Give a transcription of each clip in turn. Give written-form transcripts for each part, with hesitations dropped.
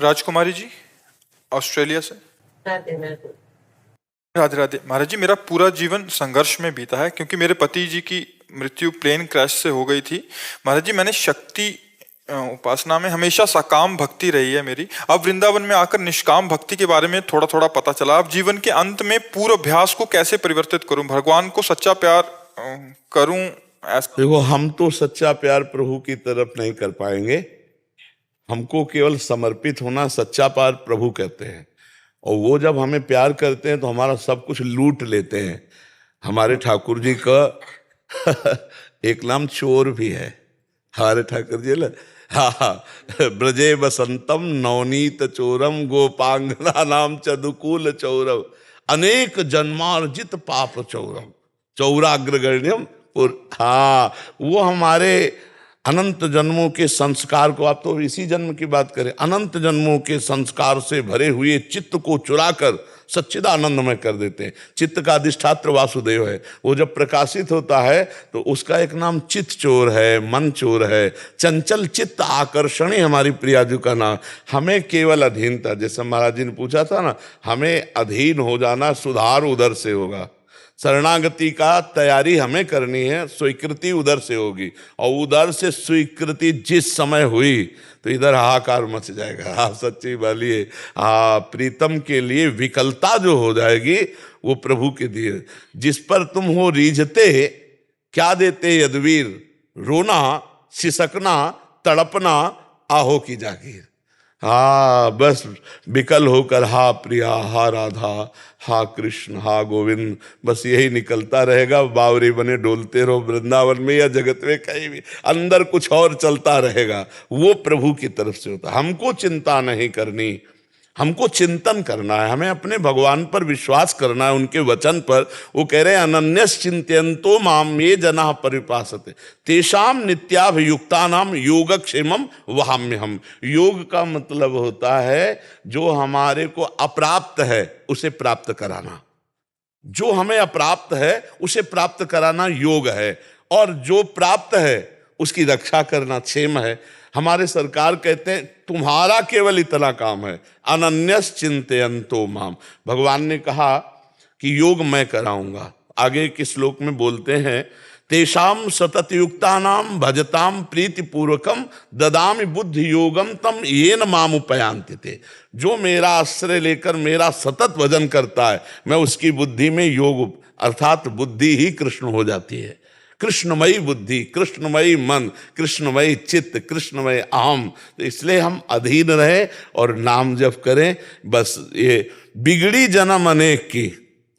राजकुमारी जी, Australia से। राधे राधे। राधे राधे। महाराज जी, मेरा पूरा जीवन संघर्ष में बीता है क्योंकि मेरे पति जी की मृत्यु प्लेन क्रैश से हो गई थी। महाराज जी, मैंने शक्ति उपासना में हमेशा सकाम भक्ति रही है मेरी। अब वृंदावन में आकर निष्काम भक्ति के बारे में थोड़ा थोड़ा पता चला। अब जीवन के अंत में पूर्वाभ्यास को कैसे परिवर्तित करूं, भगवान को सच्चा प्यार करूं ऐसा। देखो, हम तो सच्चा प्यार प्रभु की तरफ नहीं कर पाएंगे। हमको केवल समर्पित होना सच्चा प्यार प्रभु कहते हैं। और वो जब हमें प्यार करते हैं तो हमारा सब कुछ लूट लेते हैं। हमारे ठाकुर जी का एक नाम चोर भी है। हमारे ठाकुर जी ब्रजे बसंतम नवनीत चोरम गोपांगना नाम चदुकूल चौरव अनेक जन्मार्जित पाप चौरम चौराग्रगण्यम। हाँ, वो हमारे अनंत जन्मों के संस्कार को, आप तो इसी जन्म की बात करें, अनंत जन्मों के संस्कार से भरे हुए चित्त को चुराकर सच्चिदानंद में कर देते हैं। चित्त का अधिष्ठात्र वासुदेव है। वो जब प्रकाशित होता है तो उसका एक नाम चित्त चोर है, मन चोर है। चंचल चित्त आकर्षणी हमारी प्रियाजू का नाम। हमें केवल अधीनता, जैसे महाराज जी ने पूछा था ना, हमें अधीन हो जाना, सुधार उधर से होगा। शरणागति का तैयारी हमें करनी है, स्वीकृति उधर से होगी। और उधर से स्वीकृति जिस समय हुई तो इधर हाहाकार मच जाएगा। हाँ, सच्ची वाली है। हाँ, प्रीतम के लिए विकलता जो हो जाएगी वो प्रभु के दिए। जिस पर तुम हो रीझते क्या देते यदवीर, रोना सिसकना तड़पना आहो की जागीर। हाँ, बस विकल होकर हा प्रिया, हा राधा, हा कृष्ण, हा गोविंद, बस यही निकलता रहेगा। बावरी बने डोलते रहो वृंदावन में या जगत में कहीं भी, अंदर कुछ और चलता रहेगा। वो प्रभु की तरफ से होता। हमको चिंता नहीं करनी, हमको चिंतन करना है। हमें अपने भगवान पर विश्वास करना है, उनके वचन पर। वो कह रहे हैं अनन्यस चिंतयन्तो माम ये जना परिपासते तेषाम नित्याभियुक्तानाम योगक्षेमम वहाम्यहम्। योग का मतलब होता है जो हमारे को अप्राप्त है उसे प्राप्त कराना। जो हमें अप्राप्त है उसे प्राप्त कराना योग है, और जो प्राप्त है उसकी रक्षा करना क्षेम है। हमारे सरकार कहते हैं तुम्हारा केवल इतना काम है, अनन्यस चिंतयन्तो माम। भगवान ने कहा कि योग मैं कराऊंगा। आगे के श्लोक में बोलते हैं तेषाम सतत युक्तानाम भजताम प्रीति पूर्वकम ददामि बुद्धि योगम तम येन माम उपयांति थे। जो मेरा आश्रय लेकर मेरा सतत भजन करता है, मैं उसकी बुद्धि में योग, अर्थात बुद्धि ही कृष्ण हो जाती है। कृष्णमयी बुद्धि, कृष्णमयी मन, कृष्णमयी चित्त, कृष्णमय अहम। तो इसलिए हम अधीन रहे और नाम जप करें। बस ये बिगड़ी जन्म अनेक की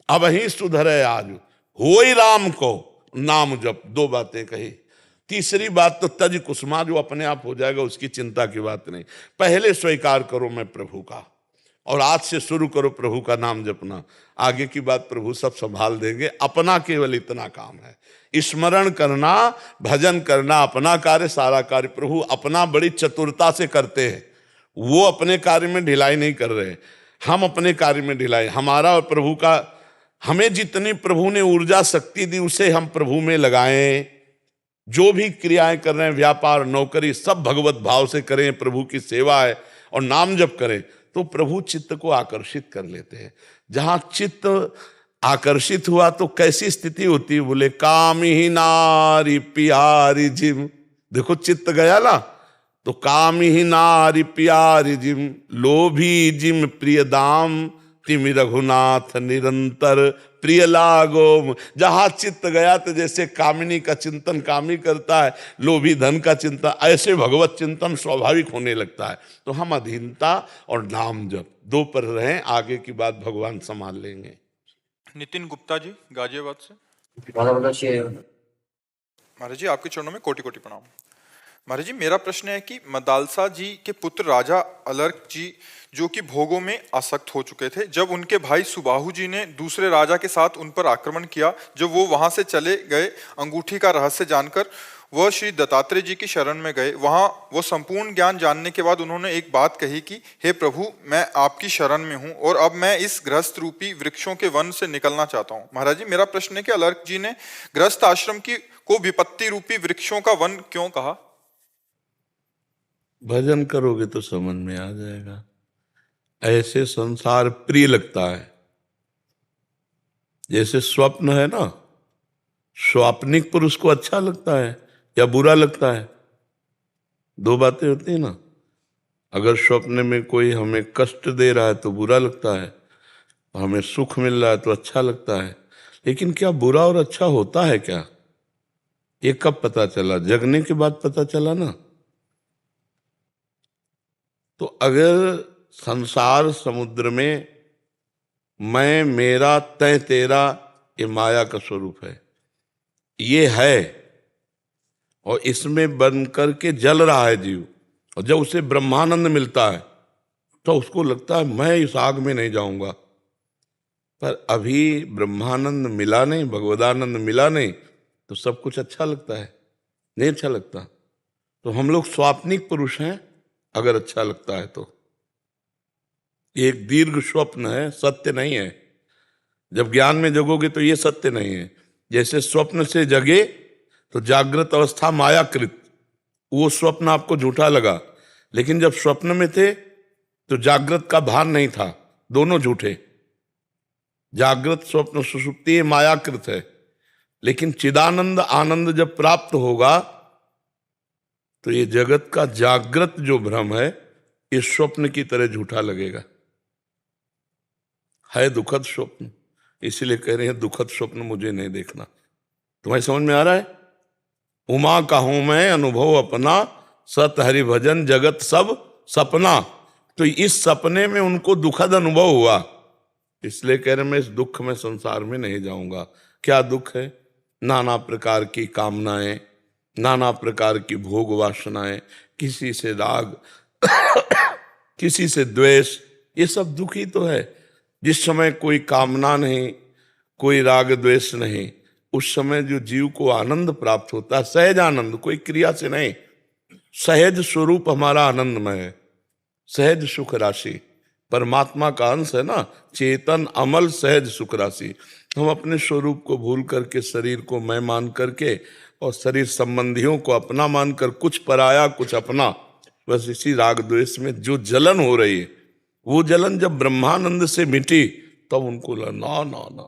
अब ही सुधरे आज, होई राम को नाम जप। दो बातें कही। तीसरी बात तो तज कुसुमा, जो अपने आप हो जाएगा उसकी चिंता की बात नहीं। पहले स्वीकार करो मैं प्रभु का, और आज से शुरू करो प्रभु का नाम जपना। आगे की बात प्रभु सब संभाल देंगे। अपना केवल इतना काम है, स्मरण करना, भजन करना, अपना कार्य सारा कार्य प्रभु अपना बड़ी चतुरता से करते हैं। वो अपने कार्य में ढिलाई नहीं कर रहे, हम अपने कार्य में ढिलाई। हमारा और प्रभु का, हमें जितनी प्रभु ने ऊर्जा शक्ति दी उसे हम प्रभु में लगाएं। जो भी क्रियाएं कर रहे हैं, व्यापार नौकरी, सब भगवत भाव से करें, प्रभु की सेवा है, और नाम जप करें तो प्रभु चित्त को आकर्षित कर लेते हैं। जहां चित्त आकर्षित हुआ तो कैसी स्थिति होती है, बोले काम ही नारी प्यारी जिम। देखो चित्त गया ना, तो काम ही नारी प्यारी जिम, लोभी जिम प्रिय दाम, तिमि रघुनाथ निरंतर प्रिय लागो। जहां चित्त गया तो जैसे कामिनी का चिंतन कामी करता है, लोभी धन का चिंतन, ऐसे भगवत चिंतन स्वाभाविक होने लगता है। तो हम अधीनता और नाम जप दो पर रहें, आगे की बात भगवान संभाल लेंगे। नितिन गुप्ता जी, गाजियाबाद से। महाराज जी, आपके चरणों में कोटि कोटि प्रणाम। महाराज जी, मेरा प्रश्न है कि मदालसा जी के पुत्र राजा अलर्क जी, जो कि भोगों में आसक्त हो चुके थे, जब उनके भाई सुबाहु जी ने दूसरे राजा के साथ उन पर आक्रमण किया, जब वो वहां से चले गए, अंगूठी का रहस्य जानकर वह श्री दत्तात्रेय जी की शरण में गए। वहां वो संपूर्ण ज्ञान जानने के बाद उन्होंने एक बात कही कि हे प्रभु, मैं आपकी शरण में हूं और अब मैं इस गृहस्थ रूपी वृक्षों के वन से निकलना चाहता हूं। महाराज जी, मेरा प्रश्न है कि अलर्क जी ने गृहस्थ आश्रम को विपत्ति रूपी वृक्षों का वन क्यों कहा? भजन करोगे तो समझ में आ जाएगा। ऐसे संसार प्रिय लगता है। जैसे स्वप्न है ना, स्वाप्निक पुरुष को अच्छा लगता है या बुरा लगता है? दो बातें होती है ना। अगर स्वप्न में कोई हमें कष्ट दे रहा है तो बुरा लगता है, हमें सुख मिल रहा है तो अच्छा लगता है। लेकिन क्या बुरा और अच्छा होता है क्या? ये कब पता चला? जगने के बाद पता चला ना। तो अगर संसार समुद्र में मैं, मेरा, तय, तेरा, ये माया का स्वरूप है, ये है, और इसमें बन करके जल रहा है जीव, और जब उसे ब्रह्मानंद मिलता है तो उसको लगता है मैं इस आग में नहीं जाऊंगा। पर अभी ब्रह्मानंद मिला नहीं, भगवदानंद मिला नहीं, तो सब कुछ अच्छा लगता है? नहीं अच्छा लगता। तो हम लोग स्वाप्निक पुरुष हैं अगर अच्छा लगता है तो। एक दीर्घ स्वप्न है, सत्य नहीं है। जब ज्ञान में जगोगे तो ये सत्य नहीं है। जैसे स्वप्न से जगे तो जागृत अवस्था मायाकृत, वो स्वप्न आपको झूठा लगा, लेकिन जब स्वप्न में थे तो जागृत का भान नहीं था, दोनों झूठे। जागृत स्वप्न सुषुप्ति ये मायाकृत है, लेकिन चिदानंद आनंद जब प्राप्त होगा तो ये जगत का जागृत जो भ्रम है इस स्वप्न की तरह झूठा लगेगा। है दुखद स्वप्न, इसीलिए कह रहे हैं दुखद स्वप्न मुझे नहीं देखना। तुम्हें समझ में आ रहा है? उमा कहूं मैं अनुभव अपना, सत हरि भजन जगत सब सपना। तो इस सपने में उनको दुखद अनुभव हुआ, इसलिए कह रहे मैं इस दुख में, संसार में नहीं जाऊंगा। क्या दुख है? नाना प्रकार की कामनाएं, नाना प्रकार की भोग वासनाएं, किसी से राग किसी से द्वेष, ये सब दुख ही तो है। जिस समय कोई कामना नहीं, कोई राग द्वेष नहीं, उस समय जो जीव को आनंद प्राप्त होता है, सहज आनंद, कोई क्रिया से नहीं, सहज स्वरूप हमारा आनंदमय है, सहज सुख राशि, परमात्मा का अंश है ना, चेतन अमल सहज सुख राशि। हम अपने स्वरूप को भूल करके, शरीर को मैं मान करके और शरीर संबंधियों को अपना मानकर, कुछ पराया कुछ अपना, बस इसी राग द्वेष में जो जलन हो रही है, वो जलन जब ब्रह्मानंद से मिटी तब उनको लगा ना ना ना,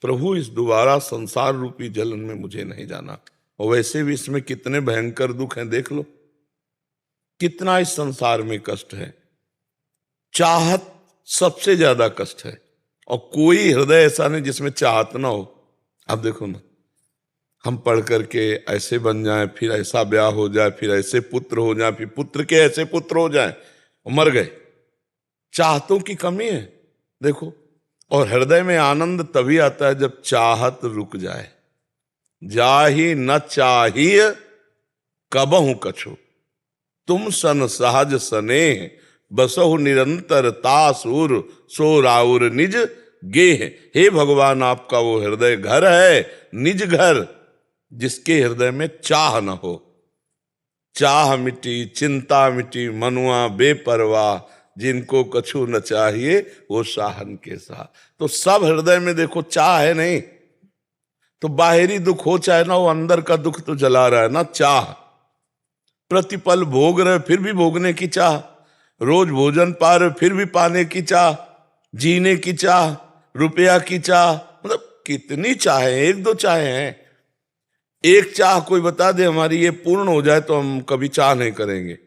प्रभु इस दोबारा संसार रूपी जलन में मुझे नहीं जाना। और वैसे भी इसमें कितने भयंकर दुख हैं, देख लो कितना इस संसार में कष्ट है। चाहत सबसे ज्यादा कष्ट है, और कोई हृदय ऐसा नहीं जिसमें चाहत ना हो। अब देखो ना, हम पढ़ करके ऐसे बन जाएं, फिर ऐसा ब्याह हो जाए, फिर ऐसे पुत्र हो जाए, फिर पुत्र के ऐसे पुत्र हो जाए, मर गए। चाहतों की कमी है देखो। और हृदय में आनंद तभी आता है जब चाहत रुक जाए। जाहि न चाहिए कबहु कछु, तुम सन सहज स्नेह, बसहु निरंतर तासुर, सो राउर निज गेह। हे भगवान, आपका वो हृदय घर है, निज घर, जिसके हृदय में चाह न हो। चाह मिटी, चिंता मिटी, मनुआ बेपरवाह, जिनको कछु न चाहिए वो शाहन के साथ। तो सब हृदय में देखो चाह है नहीं, तो बाहरी दुख हो चाहे ना, वो अंदर का दुख तो जला रहा है ना, चाह। प्रतिपल भोग रहे फिर भी भोगने की चाह, रोज भोजन पा रहे फिर भी पाने की चाह, जीने की चाह, रुपया की चाह, मतलब कितनी चाहे, एक दो चाहे हैं। एक चाह कोई बता दे हमारी ये पूर्ण हो जाए तो हम कभी चाह नहीं करेंगे,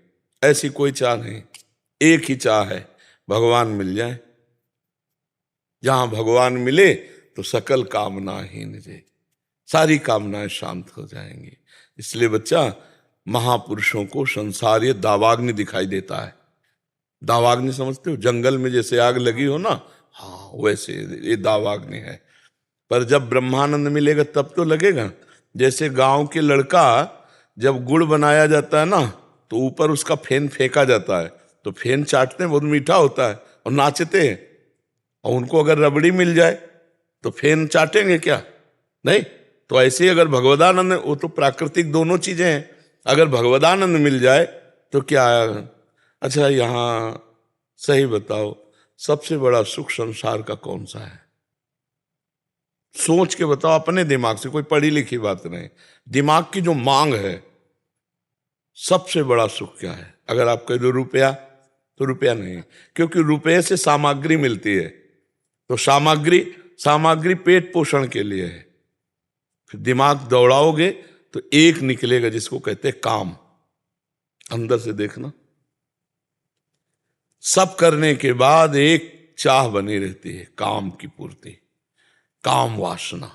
ऐसी कोई चाह नहीं। एक ही चाह है, भगवान मिल जाए। जहां भगवान मिले तो सकल कामनाहीन जे, सारी कामनाएं शांत हो जाएंगी। इसलिए बच्चा, महापुरुषों को संसार ये दावाग्नि दिखाई देता है। दावाग्नि समझते हो? जंगल में जैसे आग लगी हो ना, हाँ वैसे ये दावाग्नि है। पर जब ब्रह्मानंद मिलेगा तब तो लगेगा। जैसे गांव के लड़का जब गुड़ बनाया जाता है ना, तो ऊपर उसका फेन फेंका जाता है, तो फेन चाटते हैं, बहुत मीठा होता है, और नाचते हैं। और उनको अगर रबड़ी मिल जाए तो फेन चाटेंगे क्या? नहीं। तो ऐसे ही अगर भगवदानंद, वो तो प्राकृतिक दोनों चीजें हैं, अगर भगवदानंद मिल जाए तो क्या। अच्छा यहां सही बताओ, सबसे बड़ा सुख संसार का कौन सा है? सोच के बताओ अपने दिमाग से, कोई पढ़ी लिखी बात नहीं, दिमाग की जो मांग है, सबसे बड़ा सुख क्या है? अगर आप कह दो रुपया, तो रुपया नहीं है, क्योंकि रुपये से सामग्री मिलती है। तो सामग्री पेट पोषण के लिए है। फिर दिमाग दौड़ाओगे तो एक निकलेगा जिसको कहते हैं काम। अंदर से देखना, सब करने के बाद एक चाह बनी रहती है, काम की पूर्ति, काम वासना।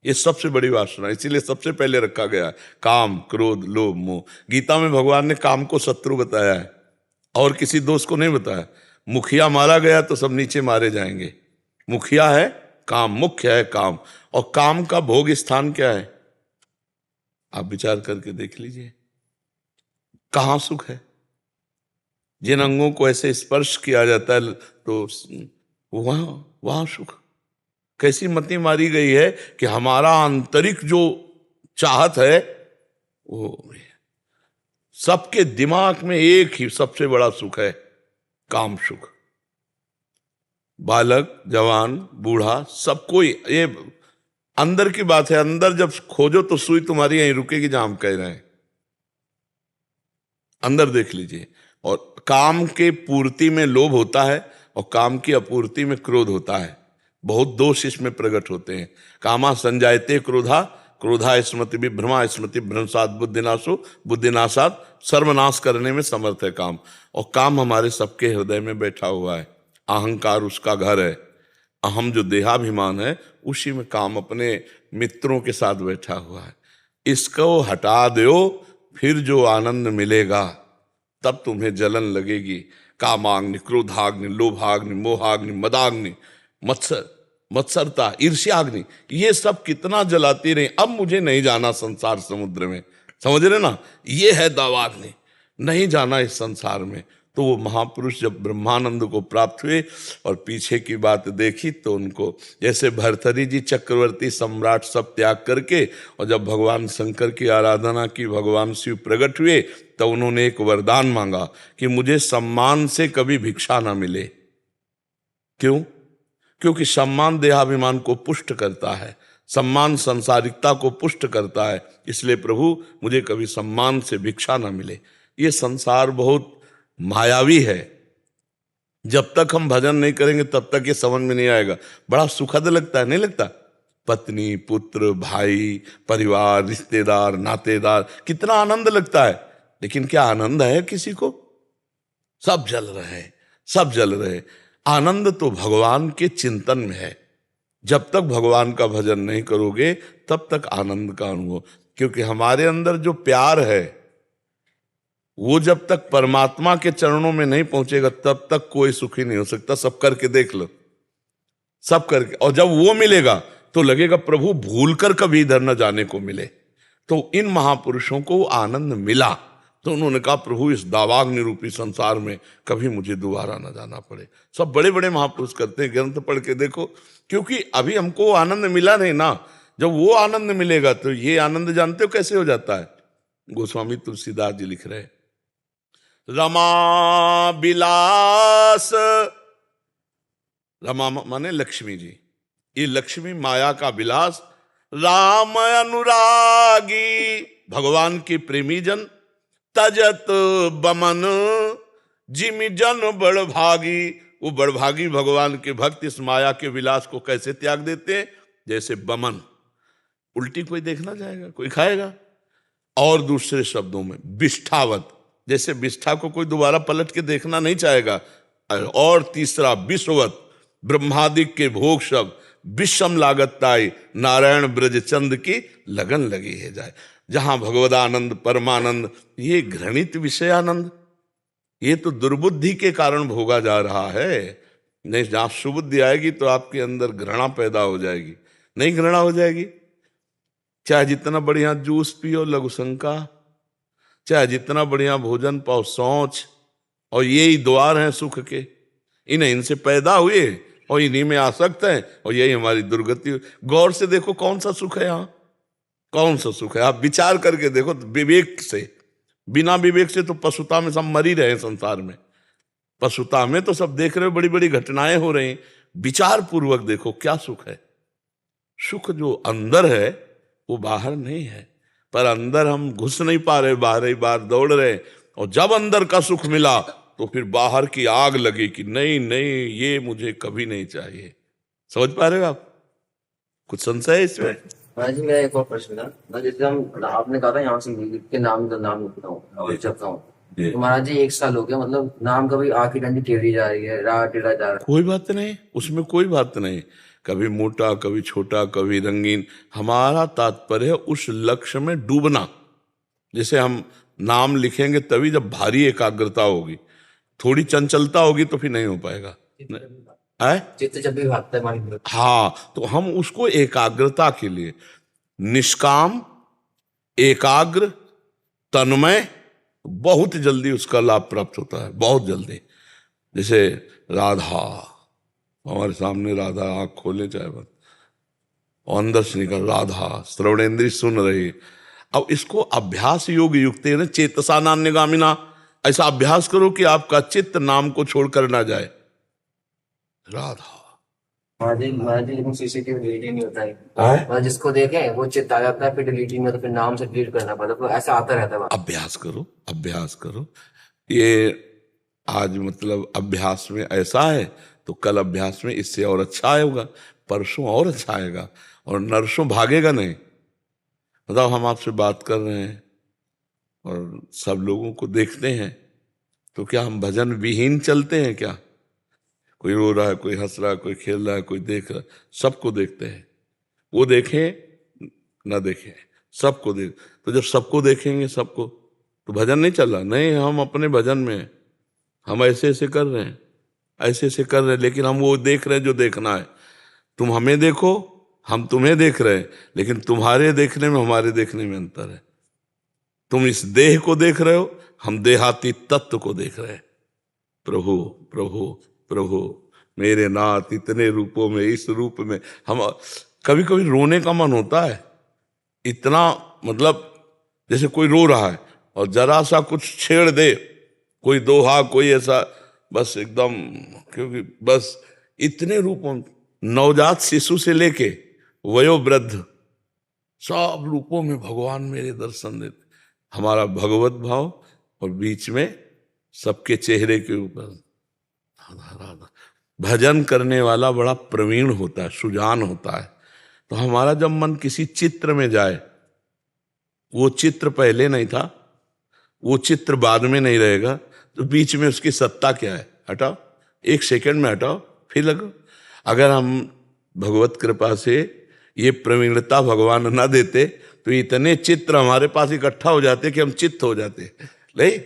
ये सबसे बड़ी वासना, इसीलिए सबसे पहले रखा गया है काम, क्रोध, लोभ, मोह। गीता में भगवान ने काम को शत्रु बताया है और किसी दोस्त को नहीं बताया। मुखिया मारा गया तो सब नीचे मारे जाएंगे। मुखिया है काम, मुख्य है काम। और काम का भोग स्थान क्या है? आप विचार करके देख लीजिए, कहां सुख है? जिन अंगों को ऐसे स्पर्श किया जाता है तो वहां सुख। कैसी मति मारी गई है कि हमारा आंतरिक जो चाहत है वो, सबके दिमाग में एक ही सबसे बड़ा सुख है, काम सुख। बालक, जवान, बूढ़ा, सबको ये अंदर की बात है। अंदर जब खोजो तो सुई तुम्हारी यहीं रुकेगी जहां हम कह रहे हैं। अंदर देख लीजिए। और काम के पूर्ति में लोभ होता है और काम की अपूर्ति में क्रोध होता है। बहुत दोष इसमें प्रकट होते हैं। कामा संजायते क्रोधा, क्रोधा स्मृति विभ्रमा, स्मृति भ्रंशात बुद्धिनाशो, बुद्धिनाशात सर्वनाश करने में समर्थ है काम। और काम हमारे सबके हृदय में बैठा हुआ है। अहंकार उसका घर है। अहम जो देहाभिमान है उसी में काम अपने मित्रों के साथ बैठा हुआ है। इसको हटा दो, फिर जो आनंद मिलेगा तब तुम्हें जलन लगेगी। कामाग्नि, क्रोधाग्नि, लोभाग्नि, मोहाग्नि, मदाग्नि, मत्सरता, ईर्ष्याग्नि, ये सब कितना जलाती रही। अब मुझे नहीं जाना संसार समुद्र में, समझ रहे ना? ये है दावाग्नि, नहीं जाना इस संसार में। तो वो महापुरुष जब ब्रह्मानंद को प्राप्त हुए और पीछे की बात देखी तो उनको, जैसे भर्तृहरि जी चक्रवर्ती सम्राट सब त्याग करके और जब भगवान शंकर की आराधना की, भगवान शिव प्रकट हुए, तो उन्होंने एक वरदान मांगा कि मुझे सम्मान से कभी भिक्षा ना मिले। क्यों? क्योंकि सम्मान देहाभिमान को पुष्ट करता है, सम्मान संसारिकता को पुष्ट करता है। इसलिए प्रभु मुझे कभी सम्मान से भिक्षा ना मिले। ये संसार बहुत मायावी है। जब तक हम भजन नहीं करेंगे तब तक ये समझ में नहीं आएगा। बड़ा सुखद लगता है, नहीं लगता? पत्नी, पुत्र, भाई, परिवार, रिश्तेदार, नातेदार, कितना आनंद लगता है। लेकिन क्या आनंद है किसी को? सब जल रहे, सब जल रहे। आनंद तो भगवान के चिंतन में है। जब तक भगवान का भजन नहीं करोगे तब तक आनंद का अनुभव, क्योंकि हमारे अंदर जो प्यार है वो जब तक परमात्मा के चरणों में नहीं पहुंचेगा तब तक कोई सुखी नहीं हो सकता। सब करके देख लो, सब करके। और जब वो मिलेगा तो लगेगा प्रभु भूलकर कभी इधर न जाने को मिले। तो इन महापुरुषों को आनंद मिला तो उन्होंने कहा प्रभु इस दावाग्नि रूपी संसार में कभी मुझे दोबारा न जाना पड़े। सब बड़े बड़े महापुरुष करते हैं, ग्रंथ पढ़ के देखो। क्योंकि अभी हमको आनंद मिला नहीं ना, जब वो आनंद मिलेगा तो ये आनंद जानते हो कैसे हो जाता है? गोस्वामी तुलसीदास जी लिख रहे हैं, रमा बिलास, रमा माने लक्ष्मी जी, ये लक्ष्मी माया का विलास। राम अनुरागी, भगवान के प्रेमी जन, तजत बमन जिमि जन बड़भागी। वो बड़भागी भगवान के भक्त इस माया के विलास को कैसे त्याग देते हैं? जैसे बमन, उल्टी कोई देखना चाहेगा, कोई खाएगा। और दूसरे शब्दों में विष्ठावत, जैसे विष्ठा को कोई दोबारा पलट के देखना नहीं चाहेगा। और तीसरा विश्ववत, ब्रह्मादिक के भोग सब विषम लागत ताई, नारायण ब्रज चंद की लगन लगी है जाए। जहां भगवदानंद, परमानंद, ये घृणित विषयानंद, ये तो दुर्बुद्धि के कारण भोगा जा रहा है। नहीं, जहां सुबुद्धि आएगी तो आपके अंदर घृणा पैदा हो जाएगी। नहीं घृणा हो जाएगी, चाहे जितना बढ़िया जूस पियो लघु शंका, चाहे जितना बढ़िया भोजन पाओ सोच। और यही द्वार हैं सुख के, इनसे पैदा हुए और इन्हीं में आसक्त हैं और यही हमारी दुर्गति। गौर से देखो कौन सा सुख है यहाँ, कौन सा सुख है? आप विचार करके देखो विवेक से। बिना विवेक से तो पशुता में सब मर ही रहे हैं संसार में। पशुता में तो सब देख रहे हो, बड़ी बड़ी घटनाएं हो रही। विचार पूर्वक देखो क्या सुख है। सुख जो अंदर है वो बाहर नहीं है, पर अंदर हम घुस नहीं पा रहे, बाहर ही बाहर दौड़ रहे। और जब अंदर का सुख मिला तो फिर बाहर की आग लगे कि नहीं नहीं ये मुझे कभी नहीं चाहिए। समझ पा रहे हो आप? कुछ संशय है इसमें? महाराज जी मेरा एक और प्रश्न था। जैसे हम आपने कहा था यहाँ से लिख के नाम लिखता हूँ और जपता हूँ, तो महाराज जी 1 साल हो गया, मतलब नाम कभी आँख की डंडी टेढ़ी जा रही है, राह टेढ़ा जा रहा है। कोई बात नहीं, उसमें कोई बात नहीं। कभी मोटा, कभी छोटा, कभी रंगीन। हमारा तात्पर्य है उस लक्ष्य में डूबना। जैसे हम नाम लिखेंगे तभी जब भारी एकाग्रता होगी, थोड़ी चंचलता होगी तो फिर नहीं हो पाएगा। है? चित्त जब भी भागता है माइंड। हाँ, तो हम उसको एकाग्रता के लिए निष्काम, एकाग्र, तन्मय, बहुत जल्दी उसका लाभ प्राप्त होता है, बहुत जल्दी। जैसे राधा, हमारे सामने राधा, आंख खोले चाहे बंद, और अंदर से निकल राधा, श्रवणेन्द्रिय सुन रही। अब इसको अभ्यास योग युक्त है, चेतसा नान्यगामिना। ऐसा अभ्यास करो कि आपका चित्त नाम को छोड़कर ना जाए। राधा। महाराज जी लेकिन सीसीटीवी डिलीट ही नहीं होता है। मतलब जिसको देखें वो चित्त आ जाता है, फिर डिलीट ही नहीं होता, फिर नाम से डिलीट करना पड़ता है, तो ऐसा आता रहता है। अभ्यास करो, अभ्यास करो। ये आज मतलब अभ्यास में ऐसा है तो कल अभ्यास में इससे और अच्छा आएगा, परसों और अच्छा आएगा, और नरसों भागेगा नहीं। बताओ, हम आपसे बात कर रहे हैं और सब लोगों को देखते हैं, तो क्या हम भजन विहीन चलते हैं क्या? कोई रो रहा है, कोई हंस रहा है, कोई खेल रहा है, कोई देख रहा है, सबको देखते हैं। वो देखें ना देखें, सबको देख। तो जब सबको देखेंगे, सबको, तो भजन नहीं चल रहा। नहीं, हम अपने भजन में हैं। हम ऐसे ऐसे कर रहे हैं, ऐसे ऐसे कर रहे हैं, लेकिन हम वो देख रहे हैं जो देखना है। तुम हमें देखो, हम तुम्हें देख रहे हैं, लेकिन तुम्हारे देखने में हमारे देखने में अंतर है। तुम इस देह को देख रहे हो, हम देहाती तत्व को देख रहे हैं। प्रभु प्रभु प्रभु, मेरे नाथ इतने रूपों में, इस रूप में। हम कभी कभी रोने का मन होता है, इतना मतलब जैसे कोई रो रहा है और जरा सा कुछ छेड़ दे, कोई दोहा, कोई ऐसा, बस एकदम, क्योंकि बस इतने रूपों, नवजात शिशु से लेके वयोवृद्ध, सब रूपों में भगवान मेरे दर्शन देते। हमारा भगवत भाव, और बीच में सबके चेहरे के ऊपर राधा राधा। भजन करने वाला बड़ा प्रवीण होता है, सुजान होता है। तो हमारा जब मन किसी चित्र में जाए, वो चित्र पहले नहीं था, वो चित्र बाद में नहीं रहेगा, तो बीच में उसकी सत्ता क्या है? हटाओ, 1 सेकंड में हटाओ, फिर लगो। अगर हम भगवत कृपा से ये प्रवीणता भगवान ना देते तो इतने चित्र हमारे पास इकट्ठा हो जाते कि हम चित्त हो जाते। नहीं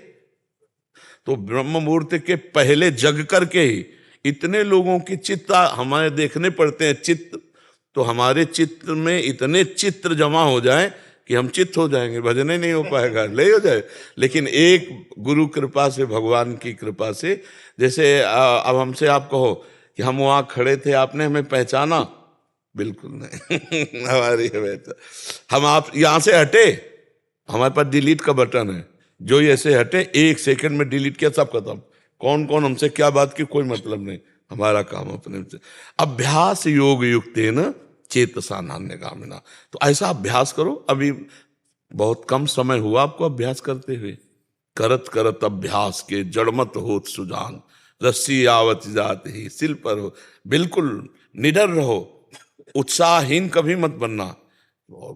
तो ब्रह्म मुहूर्त के पहले जग करके ही इतने लोगों की चित्त हमारे देखने पड़ते हैं। चित्त तो हमारे चित्र में इतने चित्र जमा हो जाए कि हम चित्त हो जाएंगे, भजन ही नहीं हो पाएगा, ले हो जाए। लेकिन एक गुरु कृपा से, भगवान की कृपा से, जैसे अब हमसे आप कहो कि हम वहाँ खड़े थे, आपने हमें पहचाना? बिल्कुल नहीं। हमारी हम आप यहाँ से हटे, हमारे पास डिलीट का बटन है, जो ये ऐसे हटे 1 सेकंड में डिलीट किया, सब खत्म। कौन कौन हमसे क्या बात की, कोई मतलब नहीं। हमारा काम अपने से। अभ्यास योग युक्त न चेतसा नान्यगामिना। तो ऐसा अभ्यास करो। अभी बहुत कम समय हुआ आपको अभ्यास करते हुए। करत करत अभ्यास के जड़मत होत सुजान, रस्सी आवत जात ही सिल पर हो। बिल्कुल निडर रहो, उत्साहहीन कभी मत बनना,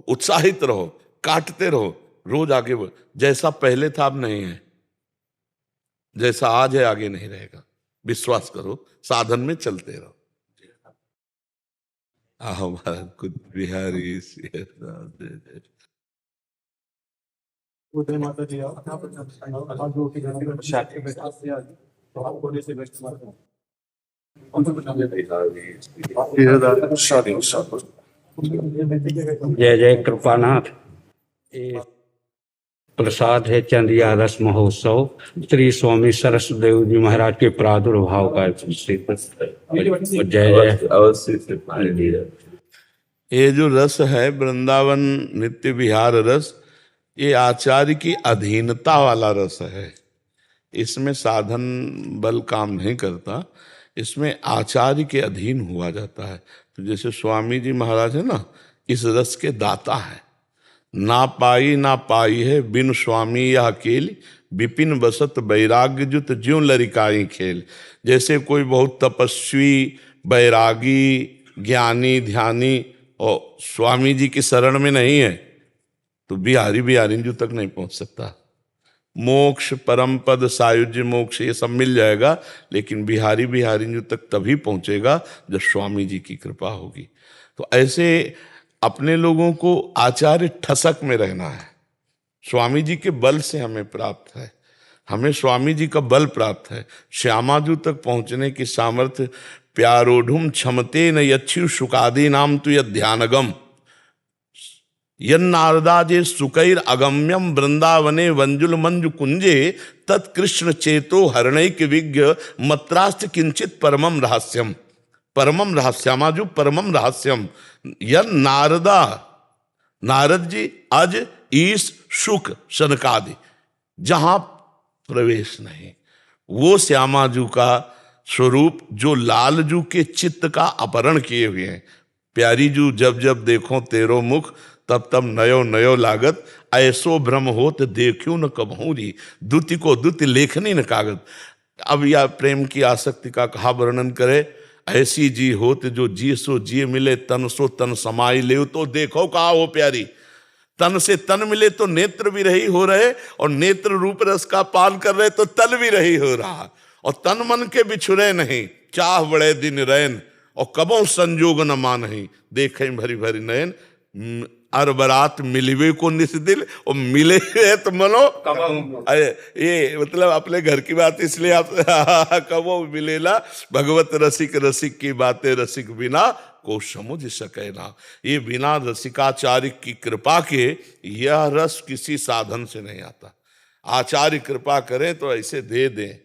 उत्साहित रहो, काटते रहो, रोज आगे बढ़। जैसा पहले था अब नहीं है, जैसा आज है आगे नहीं रहेगा। विश्वास करो, साधन में चलते रहो। हमारा कुछ बिहारी उदय माता जी जय जय कृपानाथ। ये प्रसाद है चंदिया रस महोत्सव, श्री स्वामी सरसदेव जी महाराज के प्रादुर्भाव का। जय जय। अवश्य से ये जो रस है वृंदावन नित्य विहार रस, ये आचार्य की अधीनता वाला रस है। इसमें साधन बल काम नहीं करता, इसमें आचार्य के अधीन हुआ जाता है। तो जैसे स्वामी जी महाराज है ना, इस रस के दाता है। ना पाई है बिन स्वामी यह अकेली, विपिन बसत वैराग्य जुत ज्यों लरिकाई खेल। जैसे कोई बहुत तपस्वी, बैरागी, ज्ञानी, ध्यानी और स्वामी जी की शरण में नहीं है तो बिहारी बिहारी जी तक नहीं पहुंच सकता। मोक्ष, परम पद, सायुज्य मोक्ष ये सब मिल जाएगा, लेकिन बिहारी बिहारी जी तक तभी पहुंचेगा जब स्वामी जी की कृपा होगी। तो ऐसे अपने लोगों को आचार्य ठसक में रहना है। स्वामी जी के बल से हमें प्राप्त है, हमें स्वामी जी का बल प्राप्त है। श्यामाजू तक पहुंचने की सामर्थ्य प्यारोढ़ुम क्षमते न यच्छु सुकादि नाम तु यध्यानगम यन्नारदाजे सुकैर अगम्यम वृंदावने वंजुल मंजु कुंजे तत्कृष्ण चेतो हरणैक विज्ञ मत्रास्त किंचित परमम रहस्यम। परमम रहस्यामाजू परमम रहस्यम यन्नारदा, नारद जी, अज, ईश, शुक, सनकादि, जहां प्रवेश नहीं, वो श्यामाजू का स्वरूप जो लालजू के चित्त का अपहरण किए हुए हैं। प्यारी जू जब जब देखो तेरो मुख तब तब नयो नयो लागत, ऐसो भ्रम होत देखियो न कबहू री, दुति को दुति लेखनी न कागत। अब यह प्रेम की आसक्ति का कहा वर्णन करे, ऐसी जी होत जो जी सो जी मिले, तन सो तन समाई ले। तो देखो कहा हो प्यारी, तन से तन मिले तो नेत्र भी रही हो रहे, और नेत्र रूप रस का पान कर रहे तो तन भी रही हो रहा, और तन मन के बिछुरे नहीं, चाह बड़े दिन रैन, और कबों संजोग न मानही, देखें भरी भरी नयन, अरबरात मिलवे को निस दिल, और मिले है तो मनो अरे ये मतलब अपने घर की बात इसलिए आप कबो मिलेला, भगवत रसिक रसिक की बातें रसिक बिना को समझ सके ना। ये बिना रसिकाचार्य की कृपा के यह रस किसी साधन से नहीं आता। आचार्य कृपा करें तो ऐसे दे दें,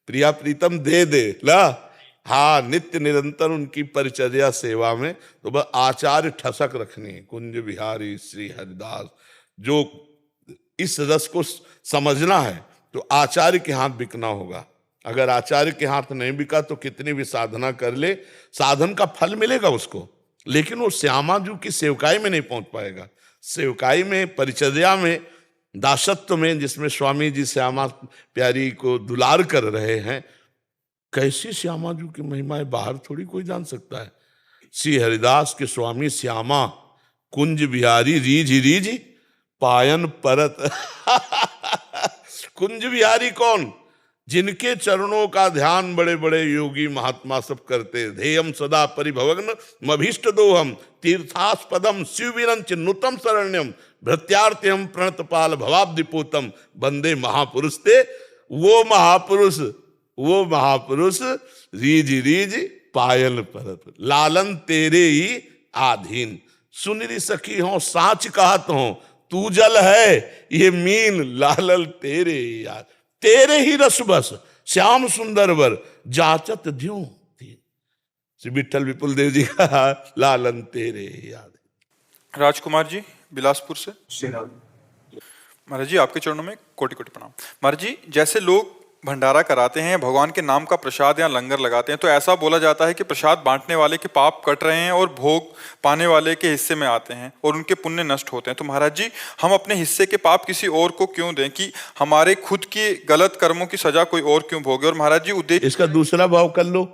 प्रिया प्रीतम दे दे ला, हाँ, नित्य निरंतर उनकी परिचर्या सेवा में, तो बस आचार्य ठसक रखनी है। कुंज बिहारी श्री हरिदास, जो इस रस को समझना है तो आचार्य के हाथ बिकना होगा। अगर आचार्य के हाथ नहीं बिका तो कितनी भी साधना कर ले, साधन का फल मिलेगा उसको, लेकिन वो श्यामाजू की सेवकाई में नहीं पहुंच पाएगा। सेवकाई में, परिचर्या में, दासत्व में, जिसमें स्वामी जी श्यामा प्यारी को दुलार कर रहे हैं, कैसी श्यामाजू की महिमाएं बाहर थोड़ी कोई जान सकता है। श्री हरिदास के स्वामी श्यामा कुंज बिहारी रीझ रीझ पायन परत कुंज बिहारी कौन? जिनके चरणों का ध्यान बड़े बड़े योगी महात्मा सब करते। ध्येयम सदा परिभवग्न मभीष्ट दोहम तीर्थास्पदम शिवविरंच नुतम शरण्यम भृत्यार्थ्यम प्रणतपाल भवाब्दिपूतम वंदे महापुरुष थे। वो महापुरुष रीझ रीझ पायल परत, लालन तेरे ही आधीन। सुनरी सखी हो साच कहत हो, तू जल है ये मीन, लालल तेरे ही याद, तेरे ही रस बस श्याम सुंदर वर जाचत ध्यों। श्री विठल विपुल देव जी का लालन तेरे ही याद। राजकुमार जी बिलासपुर से। श्री राम। महाराज जी आपके चरणों में कोटि कोटि प्रणाम। महाराज जी, जैसे लोग भंडारा कराते हैं, भगवान के नाम का प्रसाद या लंगर लगाते हैं, तो ऐसा बोला जाता है कि प्रसाद बांटने वाले के पाप कट रहे हैं और भोग पाने वाले के हिस्से में आते हैं और उनके पुण्य नष्ट होते हैं। तो महाराज जी, हम अपने हिस्से के पाप किसी और को क्यों दें, कि हमारे खुद के गलत कर्मों की सजा कोई और क्यों भोगे? और महाराज जी उद्देश्य इसका दूसरा भाव कर लो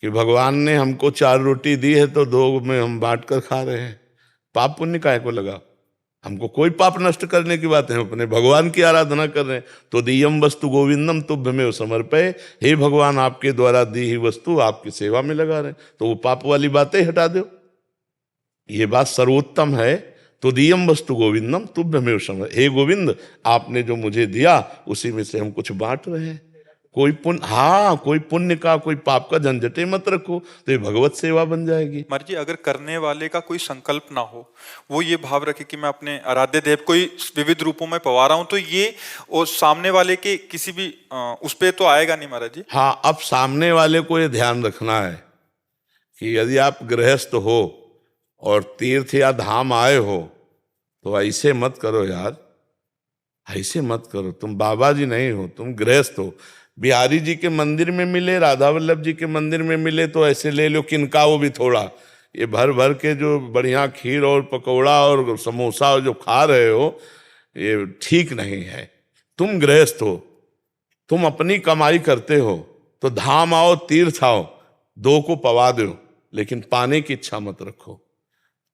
कि भगवान ने हमको 4 रोटी दी है तो 2 में हम बांट कर खा रहे हैं, पाप पुण्य काहे को लगा? हमको कोई पाप नष्ट करने की बात है, अपने भगवान की आराधना कर रहे हैं। तो दियम वस्तु गोविंदम तुभ्यमेव समर्पये, हे भगवान आपके द्वारा दी ही वस्तु आपकी सेवा में लगा रहे हैं, तो वो पाप वाली बातें हटा दो। ये बात सर्वोत्तम है। तो दियम वस्तु गोविंदम तुभ्यमेव समर्पये, हे गोविंद आपने जो मुझे दिया उसी में से हम कुछ बांट रहे हैं। कोई पुण्य, हाँ, कोई पुण्य का कोई पाप का झंझटे मत रखो, तो ये भगवत सेवा बन जाएगी। महाराज जी, अगर करने वाले का कोई संकल्प ना हो, वो ये भाव रखे कि मैं अपने आराध्य देव को ही विविध रूपों में पवा रहा हूं, तो ये और सामने वाले के किसी भी उस पे तो आएगा नहीं महाराज जी। हाँ, अब सामने वाले को ये ध्यान रखना है कि यदि आप गृहस्थ हो और तीर्थ या धाम आए हो तो ऐसे मत करो यार, ऐसे मत करो। तुम बाबा जी नहीं हो, तुम गृहस्थ हो। बिहारी जी के मंदिर में मिले, राधा वल्लभ जी के मंदिर में मिले तो ऐसे ले लो किनका, वो भी थोड़ा। ये भर भर के जो बढ़िया खीर और पकौड़ा और समोसा जो खा रहे हो, ये ठीक नहीं है। तुम गृहस्थ हो, तुम अपनी कमाई करते हो, तो धाम आओ, तीर्थ आओ, दो को पवा दो, लेकिन पाने की इच्छा मत रखो।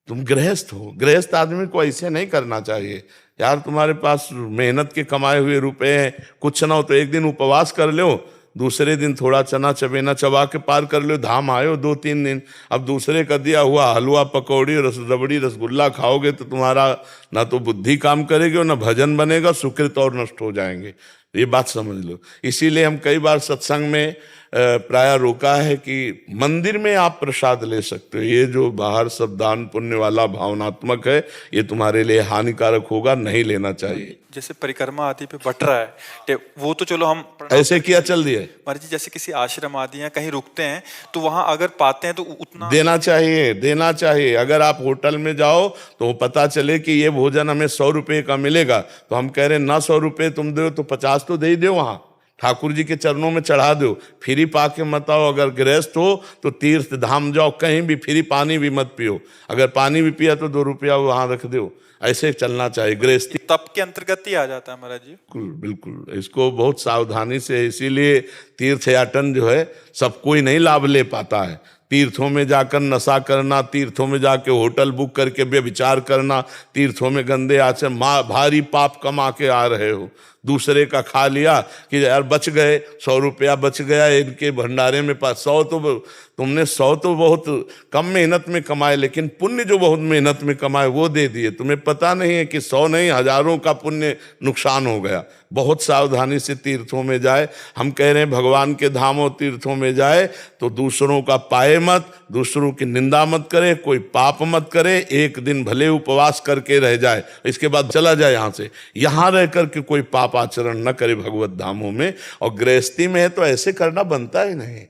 तुम गृहस्थ हो, गृहस्थ आदमी को ऐसे नहीं करना चाहिए। यार तुम्हारे पास मेहनत के कमाए हुए रुपए हैं, कुछ ना हो तो एक दिन उपवास कर लो, दूसरे दिन थोड़ा चना चबेना चबा के पार कर लो, धाम आयो 2-3 दिन। अब दूसरे का दिया हुआ हलवा पकौड़ी रबड़ी रसगुल्ला खाओगे तो तुम्हारा ना तो बुद्धि काम करेगी और ना भजन बनेगा, सुकृत और नष्ट हो जाएंगे। ये बात समझ लो। इसीलिए हम कई बार सत्संग में प्राय रोका है कि मंदिर में आप प्रसाद ले सकते हो, ये जो बाहर सब दान पुण्य वाला भावनात्मक है ये तुम्हारे लिए हानिकारक होगा, नहीं लेना चाहिए। जैसे परिक्रमा आदि पे बट रहा है वो तो चलो हम ऐसे किया चल दिया महाराज जी, जैसे किसी आश्रम आदि या कहीं रुकते हैं तो वहां अगर पाते हैं तो उतना देना चाहिए, देना चाहिए। अगर आप होटल में जाओ तो पता चले कि ये भोजन हमें 100 रुपये का मिलेगा, तो हम कह रहे हैं ना 100 रुपये तुम दो तो 50 तो दे ही दो, वहां ठाकुर जी के चरणों में चढ़ा दो। फ्री पाके मत आओ। अगर गृहस्थ हो तो तीर्थ धाम जाओ, कहीं भी फ्री पानी भी मत पियो, अगर पानी भी पिया तो 2 रुपया वहां रख दो। ऐसे चलना चाहिए। गृहस्थी तप के अंतर्गत ही आ जाता है महाराज जी। बिल्कुल बिल्कुल, इसको बहुत सावधानी से, इसीलिए तीर्थयाटन जो है सब कोई नहीं लाभ ले पाता है। तीर्थों में जाकर नशा करना, तीर्थों में जाके होटल बुक करके व्यभिचार करना, तीर्थों में गंदे आचरण, भारी पाप कमा के आ रहे हो। दूसरे का खा लिया कि यार बच गए, 100 रुपया बच गया इनके भंडारे में, 100 तो तुमने 100 तो बहुत कम मेहनत में कमाए, लेकिन पुण्य जो बहुत मेहनत में कमाए वो दे दिए। तुम्हें पता नहीं है कि 100 नहीं हजारों का पुण्य नुकसान हो गया। बहुत सावधानी से तीर्थों में जाए। हम कह रहे हैं भगवान के धामों तीर्थों में जाए तो दूसरों का पाए मत, दूसरों की निंदा मत करे, कोई पाप मत करे। एक दिन भले उपवास करके रह जाए, इसके बाद चला जाए यहाँ से, यहाँ रह करके कोई पाप आचरण न करे भगवत धामों में। और गृहस्थी में है तो ऐसे करना बनता ही नहीं।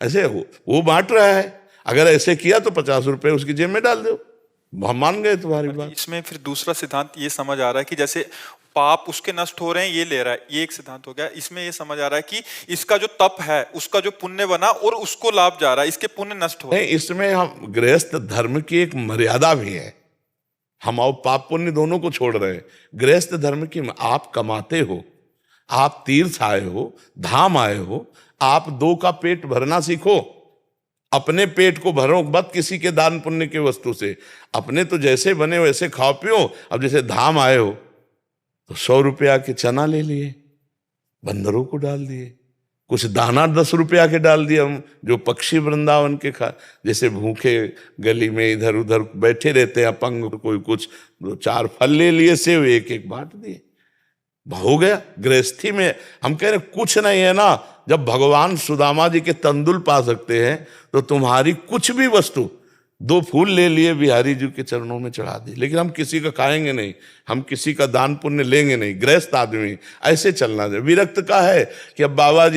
ऐसे वो बांट रहा है, अगर ऐसे किया तो 50 रुपए उसकी जेब में डाल दो, हम मान गए तुम्हारी बात। इसमें फिर दूसरा सिद्धांत ये समझ आ रहा है कि जैसे पाप उसके नष्ट हो रहे हैं ये ले रहा है, ये एक सिद्धांत हो गया। इसमें ये समझ आ रहा है कि इसका जो तप है उसका जो पुण्य बना और उसको लाभ जा रहा है, इसके पुण्य नष्ट हो रहे हैं। इसमें हम गृहस्थ धर्म की एक मर्यादा भी है। हम और पाप पुण्य दोनों को छोड़ रहे हैं। गृहस्थ धर्म की, आप कमाते हो, आप तीर्थ आए हो, धाम आए हो, आप 2 का पेट भरना सीखो। अपने पेट को भरो मत किसी के दान पुण्य के वस्तु से। अपने तो जैसे बने वैसे खाओ पियो। अब जैसे धाम आए हो तो 100 रुपया के चना ले लिए, बंदरों को डाल दिए, कुछ दाना 10 रुपया के डाल दिए। हम जो पक्षी वृंदावन के खा, जैसे भूखे गली में इधर उधर बैठे रहते हैं अपंग, कोई कुछ 2-4 फल ले लिए, सेव एक बांट दिए, हो गया। गृहस्थी में हम कह रहे कुछ नहीं है ना। जब भगवान सुदामा जी के तंदुल पा सकते हैं तो तुम्हारी कुछ भी वस्तु, 2 फूल ले लिए बिहारी जी के चरणों में चढ़ा दी, लेकिन हम किसी का खाएंगे नहीं, हम किसी का दान पुण्य लेंगे नहीं। गृहस्थ आदमी ऐसे चलना चाहिए। विरक्त का है कि अब बाबा जी